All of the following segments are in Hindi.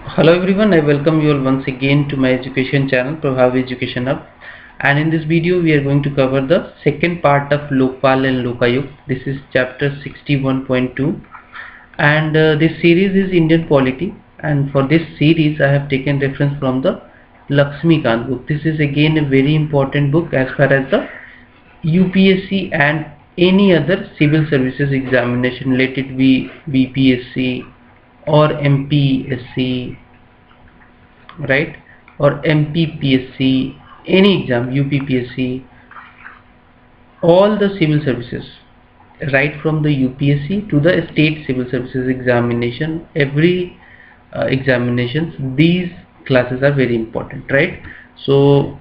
Hello everyone, I welcome you all once again to my education channel Prabhavi Education Hub, and in this video we are going to cover the second part of Lokpal and Lokayukt. This is chapter 61.2 and this series is Indian polity, and for this series I have taken reference from the Lakshmikant book. This is again a very important book as far as the UPSC and any other civil services examination, let it be BPSC or MPSC, right, or MPPSC, any exam, UPPSC, all the civil services, right from the UPSC to the state civil services examination, every examinations, these classes are very important, right? So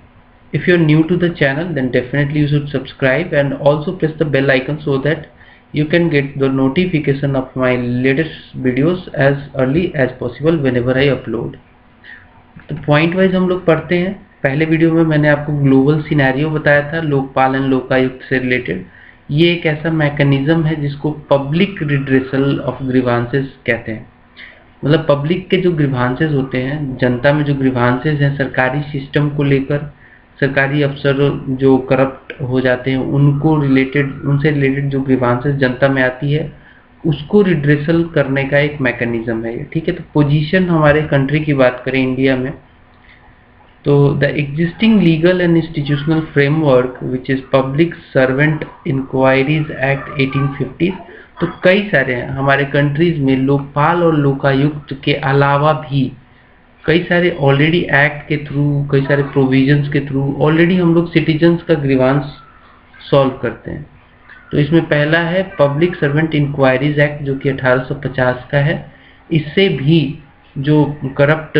if you're new to the channel, then definitely you should subscribe and also press the bell icon so that you can get the notification of my latest videos as early as possible whenever I upload. तो पॉइंट वाइज हम लोग पढ़ते हैं। पहले वीडियो में मैंने आपको ग्लोबल सिनेरियो बताया था लोकपाल एंड लोकायुक्त से रिलेटेड। ये एक ऐसा मैकेनिज्म है जिसको पब्लिक रिड्रेसल ऑफ ग्रीवांसेस कहते हैं। मतलब पब्लिक के जो ग्रीवांसेस होते हैं, जनता में जो ग्रीवांसेस हैं सरकारी सिस्टम को लेकर, सरकारी अफसर जो करप्ट हो जाते हैं उनसे रिलेटेड जो ग्रीवांसेस जनता में आती है उसको रिड्रेसल करने का एक मैकेनिज्म है ये, ठीक है। तो पोजीशन हमारे कंट्री की बात करें इंडिया में, तो the existing legal and institutional framework which is public servant inquiries act 1850, तो कई सारे हैं हमारे कंट्रीज में लोकपाल और लोकायुक्त के अलावा भी कई सारे ऑलरेडी एक्ट के थ्रू, कई सारे प्रोविजंस के थ्रू ऑलरेडी हम लोग सिटीजन्स का ग्रीवांस सॉल्व करते हैं। तो इसमें पहला है पब्लिक सर्वेंट इंक्वायरीज एक्ट जो कि 1850 का है। इससे भी जो करप्ट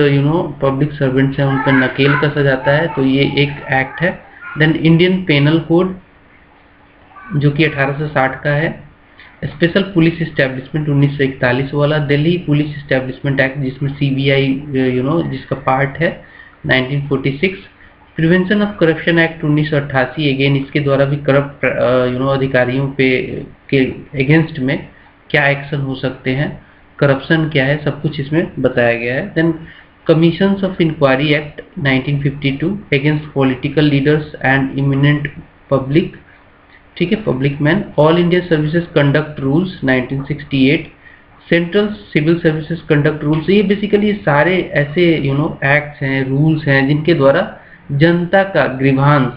पब्लिक सर्वेंट्स हैं उन पर नकेल कसा जाता है, तो ये एक एक्ट है। देन इंडियन पेनल कोड जो कि 1860 का है। स्पेशल पुलिस इस्टेब्लिशमेंट 1941 वाला। दिल्ली पुलिस इस्टेब्लिशमेंट एक्ट जिसमें CBI जिसका पार्ट है 1946। Prevention of corruption act 1988, again इसके द्वारा भी करप्ट अधिकारियों पे के अगेंस्ट में क्या एक्शन हो सकते हैं, करप्शन क्या है, सब कुछ इसमें बताया गया है। Then commissions of inquiry act 1952 against political leaders and eminent public, ठीक है, public man. All India services conduct rules 1968, central civil services conduct rules. ये बेसिकली सारे ऐसे एक्ट्स हैं, रूल्स हैं जिनके द्वारा जनता का grievance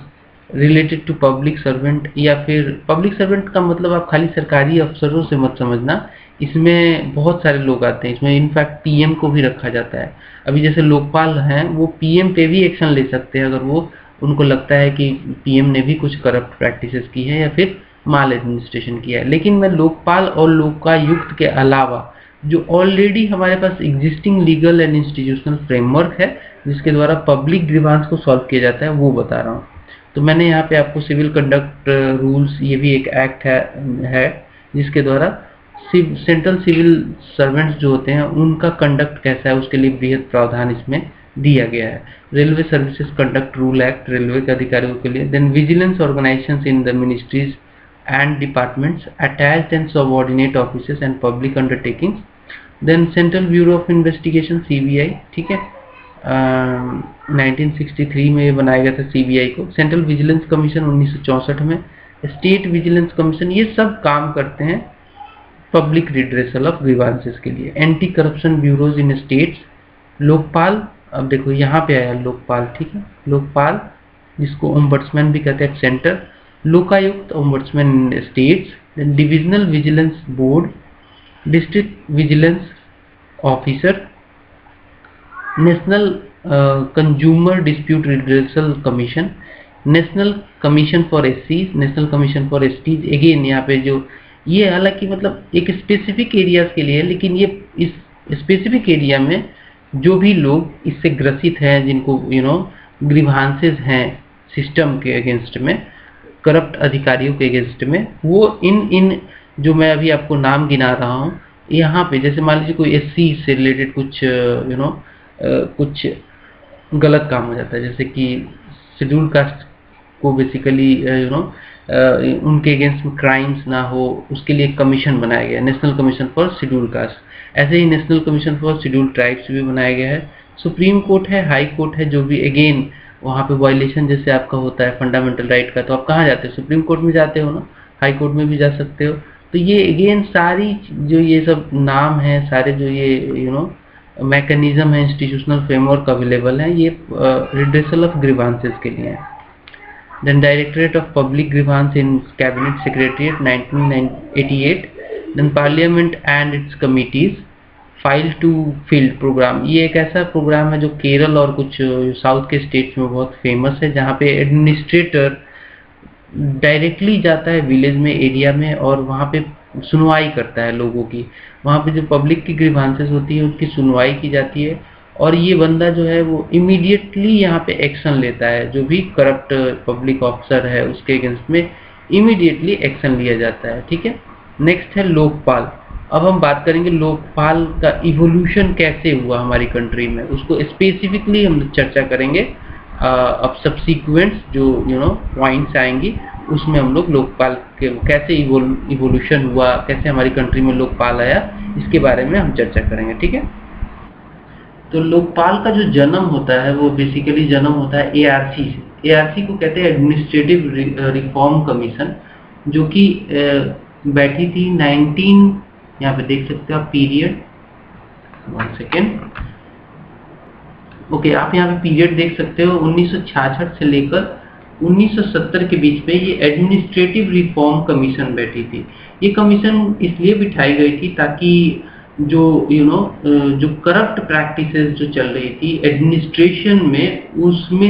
related to public servant, या फिर पब्लिक सर्वेंट का मतलब आप खाली सरकारी अफसरों से मत समझना, इसमें बहुत सारे लोग आते हैं। इसमें इनफैक्ट PM को भी रखा जाता है। अभी जैसे लोकपाल हैं वो PM पे भी एक्शन ले सकते हैं अगर वो उनको लगता है कि PM ने भी कुछ करप्ट प्रैक्टिसेस की है या फिर माल एडमिनिस्ट्रेशन किया है। लेकिन मैं लोकपाल और लोकायुक्त के अलावा जो ऑलरेडी हमारे पास existing legal and institutional framework है जिसके द्वारा पब्लिक ग्रीवांस को सॉल्व किया जाता है वो बता रहा हूँ। तो मैंने यहाँ पे आपको सिविल कंडक्ट रूल्स, ये भी एक एक्ट है जिसके द्वारा सेंट्रल सिविल सर्वेंट्स जो होते हैं उनका कंडक्ट कैसा है उसके लिए बृहद प्रावधान इसमें दिया गया है। Railway services conduct rule act railway के अधिकारियों के लिए। Then vigilance organisations in the ministries and departments, attached and subordinate offices and public undertakings. Then central bureau of investigation CBI, ठीक है, 1963 में बनाया गया था CBI को। सेंट्रल विजिलेंस कमीशन 1964 में, स्टेट विजिलेंस कमीशन, ये सब काम करते हैं पब्लिक रिड्रेसल ऑफ ग्रीवांसेस के लिए। एंटी करप्शन ब्यूरोज इन स्टेट्स। लोकपाल, अब देखो यहाँ पे आया लोकपाल, ठीक है, लोकपाल जिसको ओम्बड्समैन भी कहते हैं centre. Lokayukta ombudsman in states. Divisional vigilance board, district vigilance officer, national consumer dispute redressal commission, national commission for SCs, national commission for STs। Again यहाँ पे जो ये हालांकि मतलब एक स्पेसिफिक एरियाज के लिए, लेकिन ये इस स्पेसिफिक एरिया में जो भी लोग इससे ग्रसित हैं, जिनको ग्रीवांसेस हैं सिस्टम के अगेंस्ट में, करप्ट अधिकारियों के अगेंस्ट में, वो इन जो मैं अभी आपको नाम गिना रहा हूँ यहाँ पे, जैसे मान लीजिए कोई SC से रिलेटेड कुछ कुछ गलत काम हो जाता है, जैसे कि शेड्यूल कास्ट को बेसिकली उनके अगेंस्ट में क्राइम्स ना हो, उसके लिए कमीशन बनाया गया, national commission for schedule caste. ऐसे ही national commission for scheduled tribes भी बनाया गया है। सुप्रीम कोर्ट है, हाई कोर्ट है, जो भी अगेन वहाँ पे वायलेशन जैसे आपका होता है फंडामेंटल राइट का, तो आप कहाँ जाते हो? सुप्रीम कोर्ट में जाते हो ना, हाई कोर्ट में भी जा सकते हो। तो ये अगेन सारी जो ये सब नाम है, सारे जो ये मैकेनिज्म है, इंस्टीट्यूशनल फ्रेमवर्क अवेलेबल है, ये रिड्रेसल ऑफ ग्रीवांसेस के लिए है। Then Directorate of Public Grievance in Cabinet Secretariat 1988, then Parliament and its committees, file to field programme, ये एक ऐसा प्रोग्राम है जो केरल और कुछ साउथ के स्टेट्स में बहुत फेमस है, जहाँ पे एडमिनिस्ट्रेटर डायरेक्टली जाता है विलेज में, एरिया में, और वहाँ पे सुनवाई करता है लोगों की। वहाँ पे जो पब्लिक की ग्रीवांसेस होती है उसकी सुनवाई की जाती है, और ये बंदा जो है वो इमीडिएटली यहाँ पे एक्शन लेता है। जो भी करप्ट पब्लिक ऑफिसर है उसके अगेंस्ट में इमीडिएटली एक्शन लिया जाता है। ठीक है, नेक्स्ट है लोकपाल। अब हम बात करेंगे लोकपाल का इवोल्यूशन कैसे हुआ हमारी कंट्री में, उसको स्पेसिफिकली हम चर्चा करेंगे। अब सब्सिक्वेंट जो पॉइंट्स आएंगी उसमें हम लोग लोकपाल के कैसे इवोल्यूशन हुआ, कैसे हमारी कंट्री में लोकपाल आया, इसके बारे में हम चर्चा करेंगे। ठीक है, तो लोकपाल का जो जन्म होता है वो बेसिकली जन्म होता है एआरसी से। एआरसी को कहते हैं एडमिनिस्ट्रेटिव रिफॉर्म कमीशन, जो कि बैठी थी 19, यहाँ पे देख सकते हो आप पीरियड, 1 सेकेंड, ओके, आप यहाँ पे पीरियड देख सकते हो 1966 से लेकर 1970 के बीच में ये एडमिनिस्ट्रेटिव रिफॉर्म कमीशन बैठी थी। ये कमीशन इसलिए बिठाई गई थी ताकि जो जो करप्ट प्रैक्टिसेस जो चल रही थी एडमिनिस्ट्रेशन में, उसमें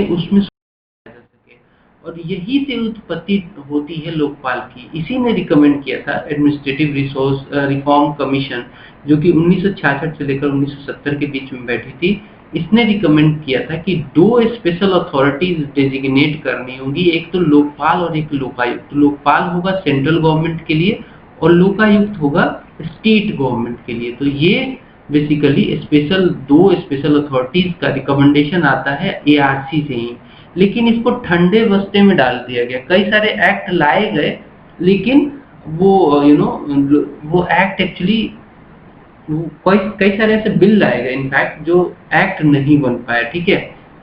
और यही से उत्पत्ति होती है लोकपाल की। इसी ने रिकमेंड किया था एडमिनिस्ट्रेटिव रिसोर्स रिफॉर्म कमीशन, जो कि 1966 से लेकर 1970 के बीच में बैठी थी। इसने रिकमेंड किया था कि 2 स्पेशल अथॉरिटीज डेजिग्नेट करनी होंगी, एक तो लोकपाल और एक लोकायुक्त। लोकपाल होगा सेंट्रल गवर्नमेंट के लिए और लोकायुक्त होगा स्टेट गवर्नमेंट के लिए। तो ये बेसिकली 2 स्पेशल अथॉरिटीज का रिकमेंडेशन आता है एआरसी से ही, लेकिन इसको ठंडे बस्ते में डाल दिया गया। कई सारे एक्ट लाए गए, लेकिन वो वो एक्ट एक्चुअली कई सारे ऐसे बिल लाए गए इनफैक्ट जो एक्ट नहीं बन पाए। ठीक है,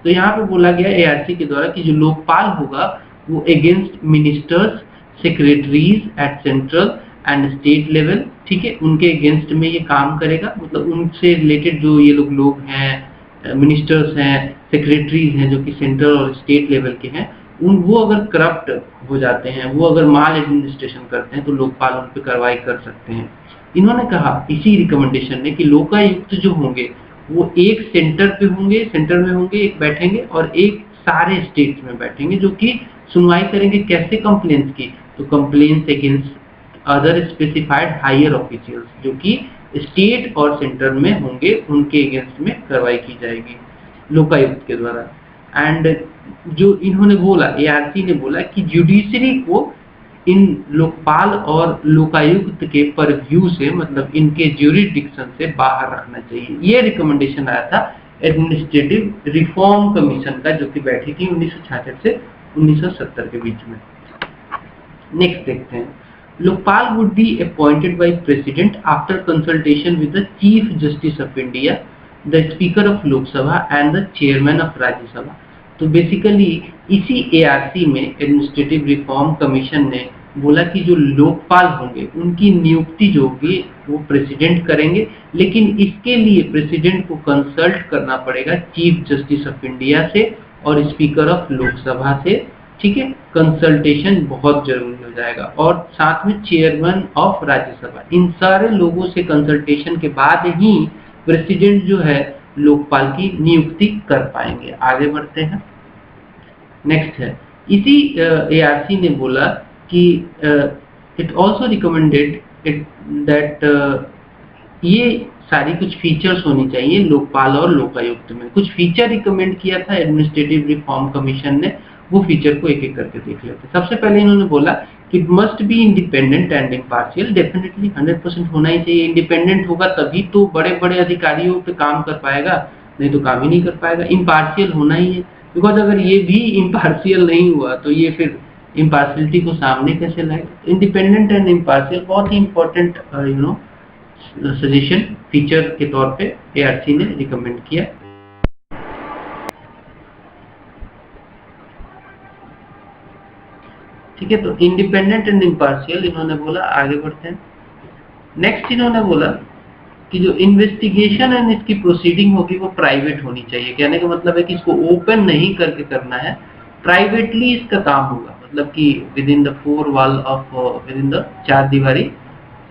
तो यहाँ पे बोला गया एआरसी के द्वारा कि जो लोकपाल होगा वो against ministers, secretaries at central and state level, ठीक है, उनके अगेंस्ट में ये काम करेगा। मतलब उनसे रिलेटेड जो ये लोग हैं, मिनिस्टर्स हैं, सेक्रेटरीज हैं जो कि सेंट्रल और स्टेट लेवल के हैं, वो अगर करप्ट हो जाते हैं, वो अगर माल एडमिनिस्ट्रेशन करते हैं, तो लोकपाल उन पर कार्रवाई कर सकते हैं। इन्होंने कहा इसी रिकमेंडेशन ने कि लोकायुक्त जो होंगे वो एक सेंटर पे होंगे, सेंटर में होंगे, एक बैठेंगे, और एक सारे स्टेट्स में बैठेंगे, जो कि सुनवाई करेंगे कैसे कंप्लेंट्स की, तो complaints against other specified higher officials जो कि स्टेट और सेंटर में होंगे, उनके अगेंस्ट में कार्रवाई की जाएगी लोकायुक्त के द्वारा। एंड जो इन्होंने बोला, एआरसी ने बोला कि जुडिशरी को इन लोकपाल और लोकायुक्त के परव्यू से, मतलब इनके ज्यूरिडिक्शन से बाहर रखना चाहिए। ये रिकमेंडेशन आया था एडमिनिस्ट्रेटिव रिफॉर्म कमीशन का, जो कि बैठी थी 1966 से 1970 के बीच में। नेक्स्ट देखते हैं, Lokpal would be appointed by president after consultation with the chief justice of India, the speaker of Lok Sabha and the chairman of Rajya Sabha. तो बेसिकली इसी एआरसी में एडमिनिस्ट्रेटिव रिफॉर्म कमीशन ने बोला कि जो लोकपाल होंगे उनकी नियुक्ति जो होगी वो प्रेसिडेंट करेंगे, लेकिन इसके लिए प्रेसिडेंट को कंसल्ट करना पड़ेगा चीफ जस्टिस ऑफ इंडिया से और स्पीकर ऑफ लोकसभा से। ठीक है, कंसल्टेशन बहुत जरूरी हो जाएगा, और साथ में चेयरमैन ऑफ राज्यसभा, इन सारे लोगों से कंसल्टेशन के बाद ही प्रेसिडेंट जो है लोकपाल की नियुक्ति कर पाएंगे। आगे बढ़ते हैं, नेक्स्ट है, इसी एआरसी ने बोला कि इट ऑल्सो रिकमेंडेड दैट ये सारी कुछ फीचर्स होनी चाहिए लोकपाल और लोकायुक्त में। कुछ फीचर रिकमेंड किया था एडमिनिस्ट्रेटिव रिफॉर्म कमीशन ने, वो फीचर को एक एक करके देख लेते हैं। सबसे पहले इन्होंने बोला कि it must be independent and impartial. Definitely 100% होना ही चाहिए। इंडिपेंडेंट होगा तभी तो बड़े बड़े अधिकारियों पे काम कर पाएगा, नहीं तो काम ही नहीं कर पाएगा। इम्पार्शियल होना ही है, बिकॉज अगर ये भी इम्पार्शियल नहीं हुआ तो ये फिर इम्पार्शियलिटी को सामने कैसे लाएगा। इंडिपेंडेंट एंड इम्पार्शियल बहुत ही इंपॉर्टेंट सजेशन फीचर के तौर पे ARC ने रिकमेंड किया। ठीक है, तो इंडिपेंडेंट एंड इम्पार्शियल इन्होंने बोला। आगे बढ़ते हैं। नेक्स्ट इन्होंने बोला कि जो इन्वेस्टिगेशन एंड इसकी प्रोसीडिंग होगी वो प्राइवेट होनी चाहिए। कहने का मतलब है कि इसको ओपन नहीं करके करना है, प्राइवेटली इसका काम होगा। मतलब कि with in the four wall of, with in the चार दीवारी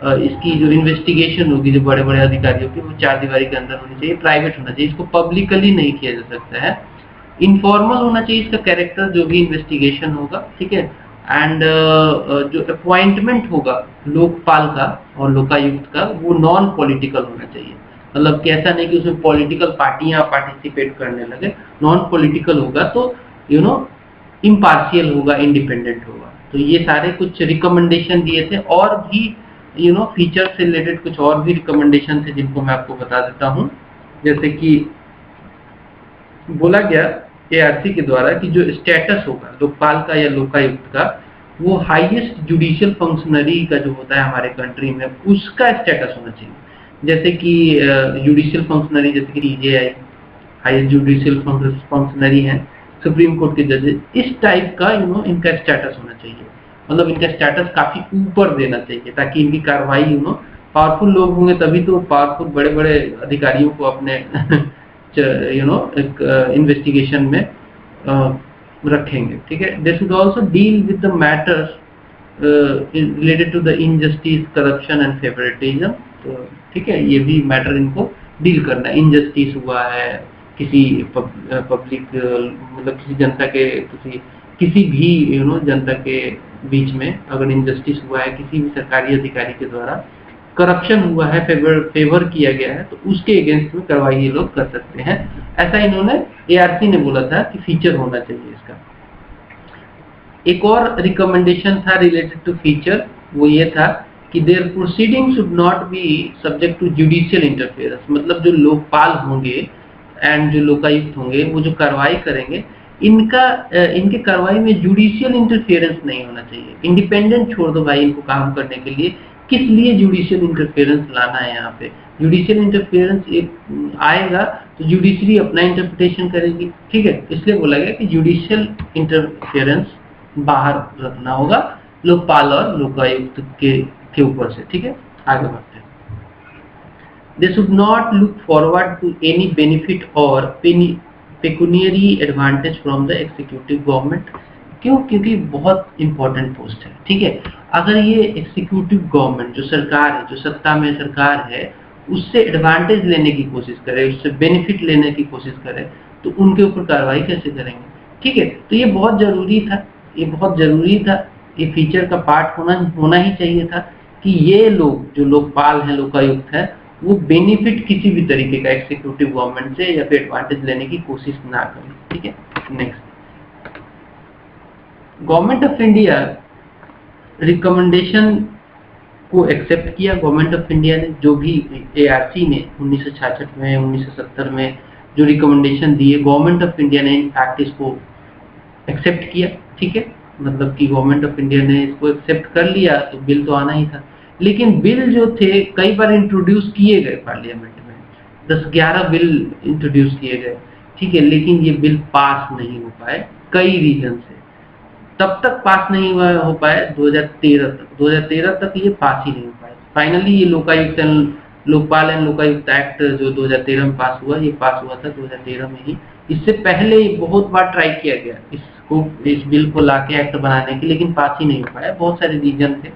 इसकी जो इन्वेस्टिगेशन होगी जो बड़े बड़े अधिकारियों की, वो चार दीवारी के अंदर होनी चाहिए, प्राइवेट होना चाहिए। इसको पब्लिकली नहीं किया जा सकता है। इनफॉर्मल होना चाहिए इसका कैरेक्टर, जो भी इन्वेस्टिगेशन होगा। ठीक है, एंड जो अपॉइंटमेंट होगा लोकपाल का और लोकायुक्त का, वो नॉन पॉलिटिकल होना चाहिए। मतलब कि ऐसा नहीं कि उसमें पॉलिटिकल पार्टियां पार्टिसिपेट करने लगे। नॉन पॉलिटिकल होगा तो इम्पार्शियल होगा, इंडिपेंडेंट होगा। तो ये सारे कुछ रिकमेंडेशन दिए थे, और भी फीचर से रिलेटेड कुछ और भी रिकमेंडेशन थे जिनको मैं आपको बता देता हूँ। जैसे कि बोला गया ARC के द्वारा कि जो स्टेटस होगा लोकपाल का या लोकायुक्त का, वो हाईएस्ट जुडिशियल फंक्शनरी का जो होता है हमारे कंट्री में, उसका स्टेटस होना चाहिए। जैसे कि जुडिशियल फंक्शनरी, जैसे कि DJI हाईएस्ट जुडिशियल फंक्शनरी है, सुप्रीम कोर्ट के जजेस, इस टाइप का इनका स्टेटस होना चाहिए। मतलब इनका स्टेटस काफी ऊपर देना चाहिए, ताकि इनकी कार्रवाई पावरफुल लोग होंगे तभी तो पावरफुल बड़े बड़े अधिकारियों को अपने एक इन्वेस्टिगेशन में रखेंगे। ठीक है, they should also deal with the matters related to the injustice, corruption and favouritism. तो ठीक है, ये भी मैटर इनको डील करना है। इनजस्टिस हुआ है किसी पब्लिक, मतलब किसी जनता के, किसी भी जनता के बीच में अगर इनजस्टिस हुआ है किसी भी सरकारी अधिकारी के द्वारा, करप्शन हुआ है, फेवर किया गया है, तो उसके अगेंस्ट में कार्रवाई ये लोग कर सकते हैं। ऐसा इन्होंने ARC ने बोला था कि फीचर होना चाहिए इसका। एक और रिकमेंडेशन था रिलेटेड टू फीचर, वो ये था कि their proceeding should not be subject to judicial interference. मतलब जो लोकपाल होंगे एंड जो लोकायुक्त होंगे, वो जो कार्रवाई करेंगे, इनके कार्रवाई में जुडिशियल इंटरफेरेंस नहीं होना चाहिए। इंडिपेंडेंट छोड़ दो भाई इनको काम करने के लिए, किस लिए जुडिशियल इंटरफेरेंस लाना है यहाँ पे? जुडिशियल इंटरफेरेंस एक आएगा तो जुडिशरी अपना इंटरप्रिटेशन करेगी। ठीक है, इसलिए बोला गया कि जुडिशियल इंटरफेरेंस बाहर रखना होगा लोकपाल और लोकायुक्त के ऊपर से। ठीक है, आगे बढ़ते हैं। They should not look forward to any benefit or pecuniary advantage from the executive government। क्यों? क्योंकि बहुत इंपॉर्टेंट पोस्ट है। ठीक है, अगर ये एग्जीक्यूटिव गवर्नमेंट जो सरकार है, जो सत्ता में सरकार है, उससे एडवांटेज लेने की कोशिश करे, उससे बेनिफिट लेने की कोशिश करे, तो उनके ऊपर कार्रवाई कैसे करेंगे? ठीक है, तो ये बहुत जरूरी था, ये बहुत जरूरी था, ये फीचर का पार्ट होना ही चाहिए था कि ये लोग जो लोकपाल है, लोकायुक्त है, वो बेनिफिट किसी भी तरीके का एग्जीक्यूटिव गवर्नमेंट से या फिर एडवांटेज लेने की कोशिश ना करें। ठीक है, next, government of India recommendation को एक्सेप्ट किया। गवर्नमेंट ऑफ इंडिया ने जो भी ARC ने 1966 में, 1970 में जो रिकमेंडेशन दिए, गवर्नमेंट ऑफ इंडिया ने इनफैक्ट इसको एक्सेप्ट किया। ठीक है, मतलब कि गवर्नमेंट ऑफ इंडिया ने इसको एक्सेप्ट कर लिया, तो बिल तो आना ही था। लेकिन बिल जो थे कई बार इंट्रोड्यूस किए गए पार्लियामेंट में, 10-11 बिल इंट्रोड्यूस किए गए। ठीक है, लेकिन ये बिल पास नहीं हो पाए कई रीजन से। तब तक पास नहीं हो पाए 2013 तक ये पास ही नहीं हो पाए। फाइनली ये लोकपाल एंड लोकायुक्त एक्ट जो 2013 में पास हुआ, ये पास हुआ था 2013 में ही। इससे पहले बहुत बार ट्राई किया गया इस बिल को लाके एक्ट बनाने की, लेकिन पास ही नहीं हो पाया। बहुत सारे रीजन थे।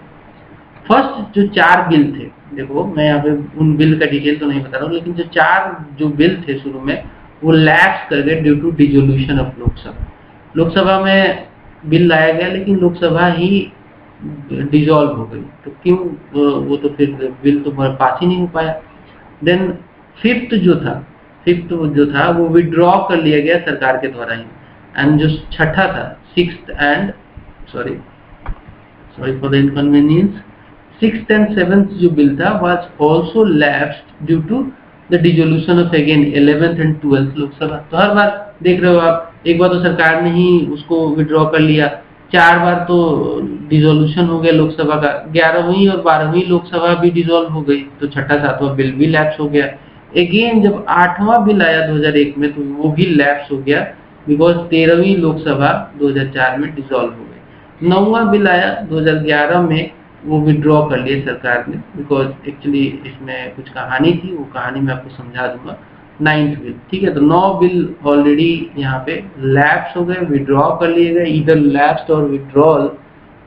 फर्स्ट जो 4 बिल थे, देखो मैं यहाँ पे उन बिल का डिटेल तो नहीं बता रहा हूँ, लेकिन जो 4 बिल थे शुरू में, वो लैप्स कर गए due to dissolution of Lok Sabha. Lok Sabha में बिल लाया गया, लेकिन लोकसभा ही डिसॉल्व हो गई, तो क्यों? वो तो फिर बिल तो पास ही नहीं हो पाया। देन फिफ्थ जो था वो विड्रॉ कर लिया गया सरकार के द्वारा ही। एंड जो छठा था, sixth and sorry for the inconvenience, 6th and 7th जो बिल था was also lapsed due to the dissolution of again 11th and 12th Lok Sabha. तो हर बार देख रहे हो आप, एक बार तो सरकार ने ही उसको विड्रॉ कर लिया, 4 बार तो डिसोल्यूशन हो गया लोकसभा का, 11वीं और 12वीं लोकसभा भी डिसॉल्व हो गई, तो छठा 7वां बिल भी लैप्स हो गया। अगेन जब 8वां बिल आया 2001 में तो वो भी लैप्स हो गया, बिकॉज 13वीं लोकसभा 2004 में डिसॉल्व हो गई। 9वां बिल आया 2011 में, वो विड्रॉ कर लिया सरकार ने, बिकॉज एक्चुअली इसमें कुछ कहानी थी, वो कहानी मैं आपको समझा दूंगा। 9th बिल, ठीक है, तो 9 बिल ऑलरेडी यहाँ पे लैप्स हो गए, विड्रॉ कर लिए गए, इधर लैप्स और विड्रॉल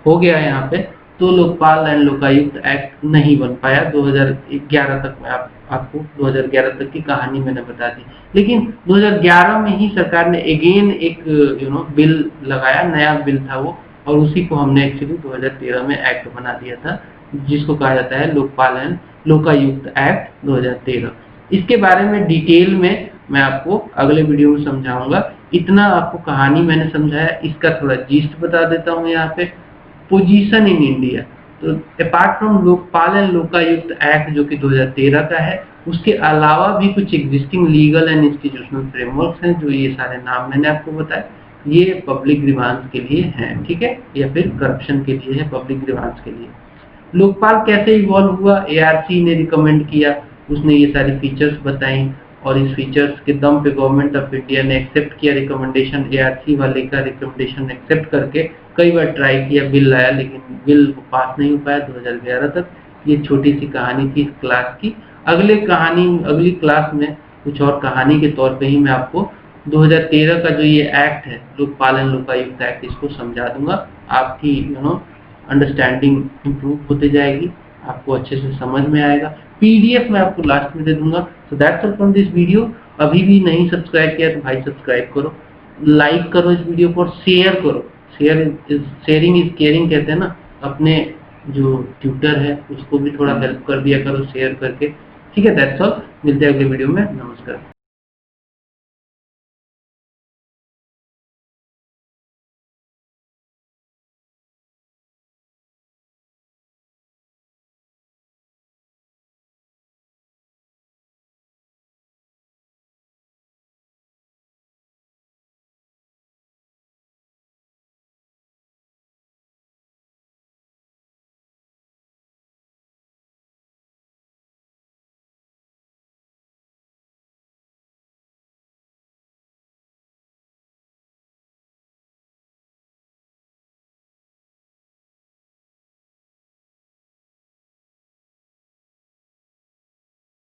हो गया यहाँ पे, तो लोकपाल एंड लोकायुक्त एक्ट नहीं बन पाया 2011 तक। में आपको 2011 तक की कहानी मैंने बता दी, लेकिन 2011 में ही सरकार ने अगेन एक बिल लगाया, नया बिल था वो, और उसी को हमने एक्चुअली 2013 में एक्ट बना दिया था, जिसको कहा जाता है लोकपाल एंड लोकायुक्त एक्ट 2013। इसके बारे में डिटेल में मैं आपको अगले वीडियो में समझाऊंगा। इतना आपको कहानी मैंने समझाया, इसका थोड़ा जीस्ट बता देता हूँ यहाँ पे। पोजीशन इन इंडिया, तो apart from Lokpal and Lokayukta act जो कि 2013 का है, उसके अलावा भी कुछ existing legal and institutional frameworks हैं, जो ये सारे नाम मैंने आपको बताए, ये पब्लिक ग्रीवांस के लिए हैं, ठीक है, या फिर करप्शन के लिए है, पब्लिक ग्रीवांस के लिए। लोकपाल कैसे इवॉल्व हुआ? एआरसी ने रिकमेंड किया, उसने ये सारी फीचर्स बताई, और इस फीचर्स के दम पे गवर्नमेंट ऑफ इंडिया ने एक्सेप्ट किया रिकमेंडेशन, एआरसी वाले का रिकमेंडेशन एक्सेप्ट करके कई बार ट्राई किया, बिल लाया, लेकिन बिल पास नहीं हो पाया 2011 तक। ये छोटी सी कहानी थी इस क्लास की। अगली क्लास में कुछ और कहानी के तौर पे ही मैं आपको 2013 का जो ये एक्ट है, लोकपाल एंड लोकायुक्त एक्ट, इसको समझा दूंगा। आपकी अंडरस्टैंडिंग इम्प्रूव होते जाएगी, आपको अच्छे से समझ में आएगा। पीडीएफ मैं आपको लास्ट में दे दूंगा। So that's all from this video. अभी भी नहीं सब्सक्राइब किया तो भाई सब्सक्राइब करो, लाइक करो इस वीडियो को, और शेयर करो। शेयरिंग इज केयरिंग कहते हैं ना, अपने जो ट्यूटर है उसको भी थोड़ा हेल्प कर दिया करो शेयर करके, ठीक है। दैट्स ऑल, मिलते हैं अगले वीडियो में। नमस्कार।